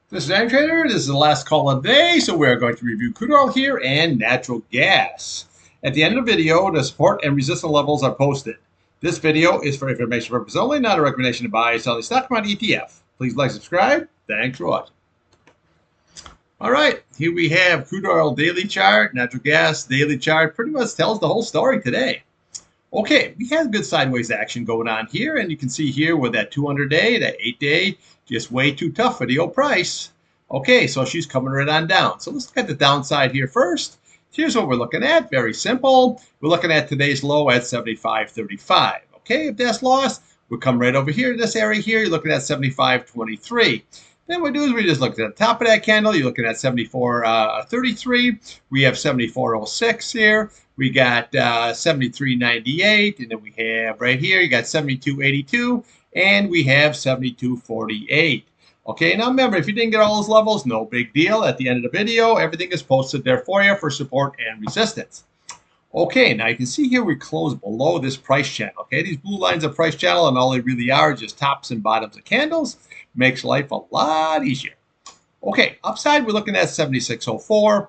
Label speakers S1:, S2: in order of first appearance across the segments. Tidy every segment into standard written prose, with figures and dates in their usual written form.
S1: This is Irontrader. This is the last call of the day, so we're going to review crude oil here and natural gas. At the end of the video, the support and resistance levels are posted. This video is for information purposes only, not a recommendation to buy or sell a stock market ETF. Please like, subscribe. Thanks for watching. All right, here we have crude oil daily chart, natural gas daily chart. Pretty much tells the whole story today. Okay, we had good sideways action going on here, and you can see here with that 200-day, that 8-day, just way too tough for the old price. Okay, so she's coming right on down. So let's look at the downside here first. Here's what we're looking at. Very simple. We're looking at today's low at 75.35. Okay, if that's lost, we'll come right over here to this area here. You're looking at 75.23. Then what we do is we just look at the top of that candle. You're looking at 74.33. We have 74.06 here. We got 73.98, and then we have right here, you got 72.82, and we have 72.48. Okay, now remember, if you didn't get all those levels, no big deal. At the end of the video, everything is posted there for you for support and resistance. Okay, now you can see here we close below this price channel. Okay, these blue lines are price channel, and all they really are just tops and bottoms of candles. Makes life a lot easier. Okay, upside, we're looking at 76.04.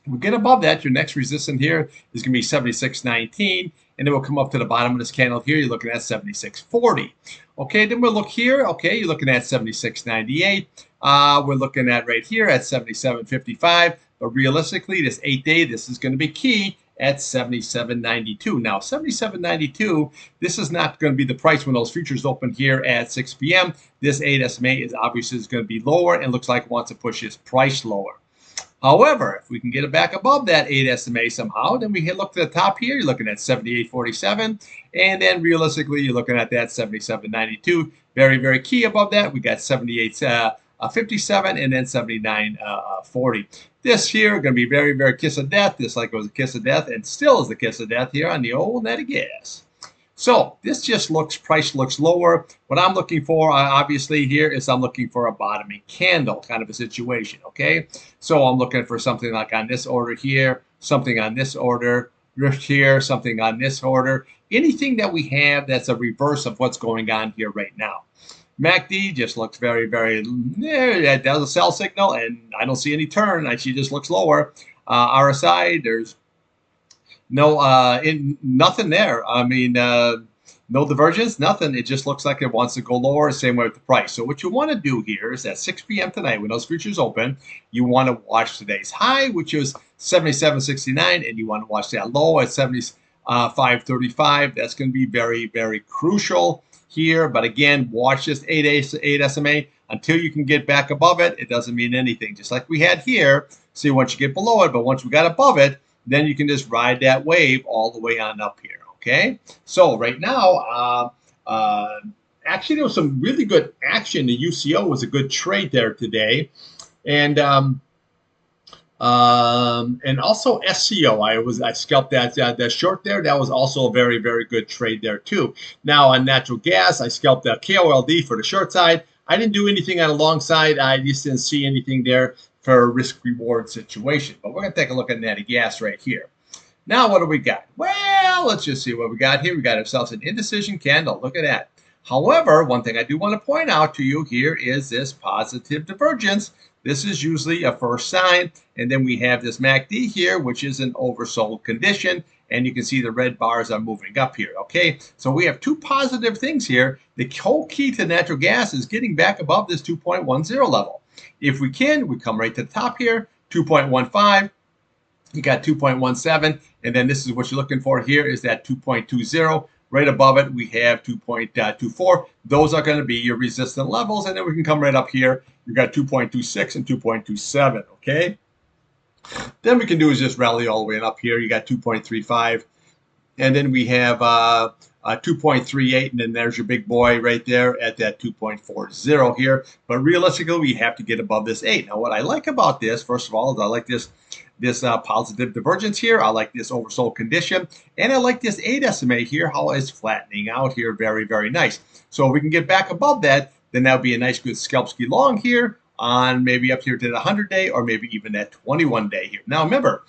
S1: We get above that, your next resistance here is going to be 76.19, and then we'll come up to the bottom of this candle here. You're looking at 76.40. Okay, then we'll look here. Okay, you're looking at 76.98. We're looking at right here at 77.55. But realistically, this 8-day, this is going to be key at 77.92. Now, 77.92, this is not going to be the price when those futures open here at 6 p.m. This 8 SMA is obviously going to be lower and looks like it wants to push its price lower. However, if we can get it back above that 8 SMA somehow, then we can look to the top here. You're looking at 78.47. And then realistically, you're looking at that 77.92. Very, very key above that. We got 78.57 and then 79.40. This here going to be very, very kiss of death. This like it was a kiss of death and still is the kiss of death here on the old net of gas. So this just price looks lower. What I'm looking for, obviously, here is I'm looking for a bottoming candle kind of a situation, okay? So I'm looking for something like on this order here, something on this order, rift here, something on this order. Anything that we have that's a reverse of what's going on here right now. MACD just looks very, very, that does a sell signal, and I don't see any turn. She just looks lower. RSI, there's no, nothing there. I mean, no divergence, nothing. It just looks like it wants to go lower. Same way with the price. So what you want to do here is at 6 p.m. tonight, when those futures open, you want to watch today's high, which is 77.69, and you want to watch that low at 75.35. That's going to be very, very crucial here. But again, watch this 8 SMA until you can get back above it. It doesn't mean anything. Just like we had here. See, once you get below it, but once we got above it, then you can just ride that wave all the way on up here, okay? So right now, actually there was some really good action. The UCO was a good trade there today. And also SCO, I scalped that short there. That was also a very, very good trade there too. Now on natural gas, I scalped the KOLD for the short side. I didn't do anything on the long side. I just didn't see anything there for a risk-reward situation. But we're going to take a look at natty gas right here. Now, what do we got? Well, let's just see what we got here. We got ourselves an indecision candle. Look at that. However, one thing I do want to point out to you here is this positive divergence. This is usually a first sign. And then we have this MACD here, which is an oversold condition. And you can see the red bars are moving up here, okay? So we have two positive things here. The whole key to natural gas is getting back above this 2.10 level. If we can, we come right to the top here, 2.15. You got 2.17, and then this is what you're looking for here is that 2.20. Right above it, we have 2.24. Those are going to be your resistant levels, and then we can come right up here. You got 2.26 and 2.27, okay? Then we can do is just rally all the way up here. You got 2.35, and then we have 2.38, and then there's your big boy right there at that 2.40 here. But realistically, we have to get above this 8. Now, what I like about this, first of all, is I like this positive divergence here. I like this oversold condition, and I like this 8 SMA here, how it's flattening out here. Very, very nice. So if we can get back above that, then that would be a nice, good scalp ski long here on maybe up here to the 100-day or maybe even that 21-day here. Now, remember,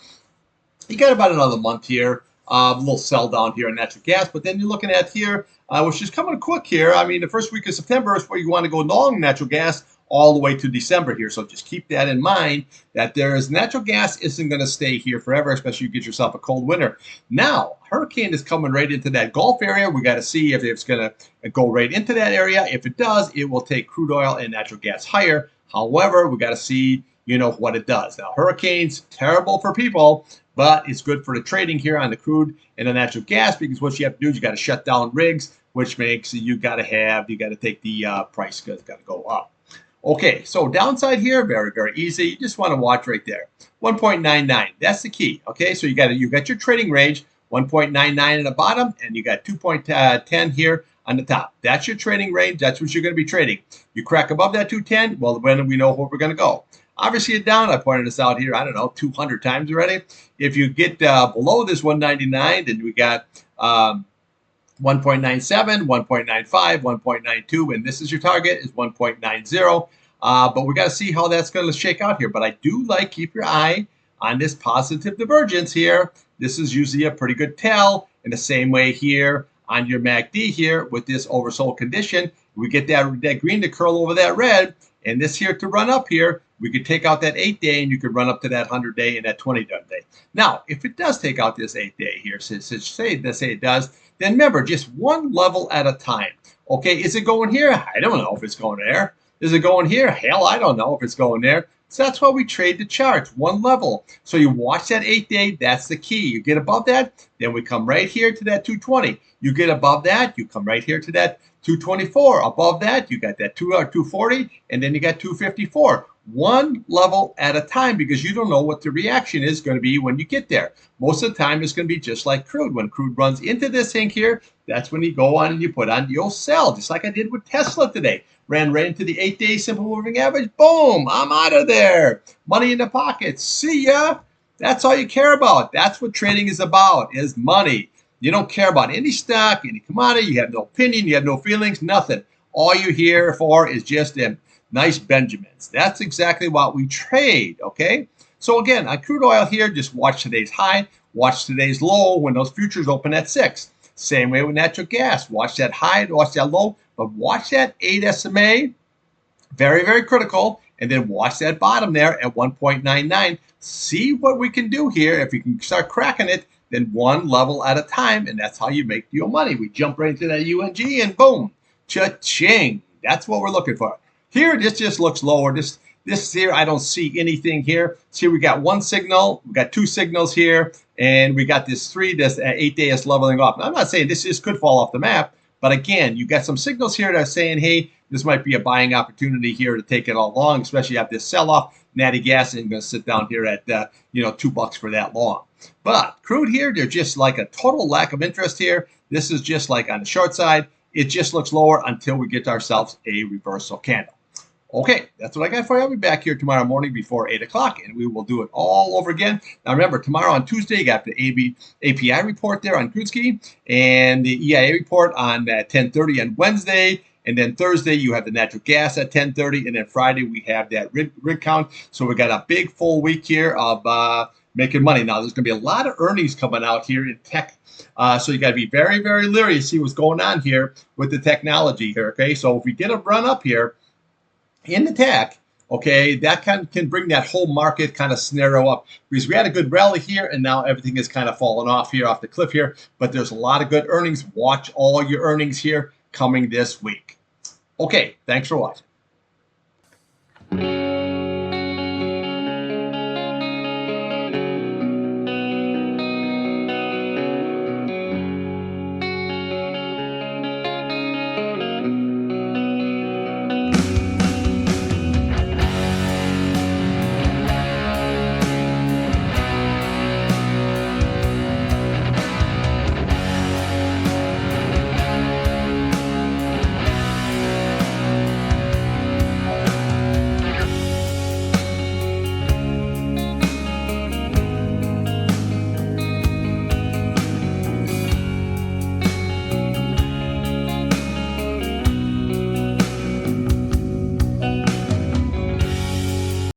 S1: you got about another month here. A little sell down here in natural gas, but then you're looking at here, which is coming quick here. I mean, the first week of September is where you want to go long natural gas all the way to December here. So just keep that in mind, that natural gas isn't going to stay here forever, especially if you get yourself a cold winter. Now, hurricane is coming right into that Gulf area. We got to see if it's going to go right into that area. If it does, it will take crude oil and natural gas higher. However, we got to see, what it does. Now, hurricanes, terrible for people, but it's good for the trading here on the crude and the natural gas, because what you have to do is you got to shut down rigs, which makes you got to take the price, because it's got to go up. Okay, so downside here, very, very easy. You just want to watch right there. 1.99, that's the key. Okay, so you got your trading range, 1.99 at the bottom, and you got 2.10 here on the top. That's your trading range. That's what you're going to be trading. You crack above that 210, well, then we know where we're going to go. Obviously, a down, I pointed this out here, I don't know, 200 times already. If you get below this 199, then we got 1.97, 1.95, 1.92, and this is your target, is 1.90. But we got to see how that's going to shake out here. But I do keep your eye on this positive divergence here. This is usually a pretty good tell. In the same way here on your MACD here with this oversold condition, we get that green to curl over that red, and this here to run up here, we could take out that 8-day, and you could run up to that 100-day and that 20-day. Now, if it does take out this 8-day here, say it does, then remember, just one level at a time. Okay, is it going here? I don't know if it's going there. Is it going here? Hell, I don't know if it's going there. So that's why we trade the charts, one level. So you watch that 8-day, that's the key. You get above that, then we come right here to that 220. You get above that, you come right here to that 224. Above that, you got that 240, and then you got 254. One level at a time, because you don't know what the reaction is going to be when you get there. Most of the time, it's going to be just like crude. When crude runs into this thing here, that's when you go on and you put on your sell, just like I did with Tesla today. Ran right into the 8-day simple moving average. Boom, I'm out of there. Money in the pocket. See ya. That's all you care about. That's what trading is about, is money. You don't care about any stock, any commodity. You have no opinion. You have no feelings, nothing. All you're here for is just them nice Benjamins. That's exactly what we trade, okay? So again, on crude oil here, just watch today's high, watch today's low when those futures open at 6. Same way with natural gas. Watch that high, watch that low, but watch that 8 SMA, very, very critical, and then watch that bottom there at 1.99. See what we can do here. If we can start cracking it, then one level at a time, and that's how you make your money. We jump right into that UNG, and boom, cha-ching. That's what we're looking for. Here, this just looks lower. This here, I don't see anything here. See, we got one signal, we got two signals here, and we got this 8-day is leveling off. Now, I'm not saying this just could fall off the map, but again, you got some signals here that are saying, hey, this might be a buying opportunity here to take it all long, especially after this sell-off. Natty gas isn't going to sit down here at $2 for that long. But crude here, there's just like a total lack of interest here. This is just like on the short side. It just looks lower until we get ourselves a reversal candle. Okay, that's what I got for you. I'll be back here tomorrow morning before 8 o'clock, and we will do it all over again. Now, remember, tomorrow on Tuesday, you got the API report there on Crude, and the EIA report on 10:30 on Wednesday. And then Thursday, you have the natural gas at 10:30. And then Friday, we have that rig count. So we got a big full week here of making money. Now, there's going to be a lot of earnings coming out here in tech. So you got to be very, very leery to see what's going on here with the technology here. Okay, so if we get a run up here in the tech, okay, that can bring that whole market kind of scenario up, because we had a good rally here, and now everything is kind of falling off here off the cliff here. But there's a lot of good earnings. Watch all your earnings here coming this week. Okay, thanks for watching.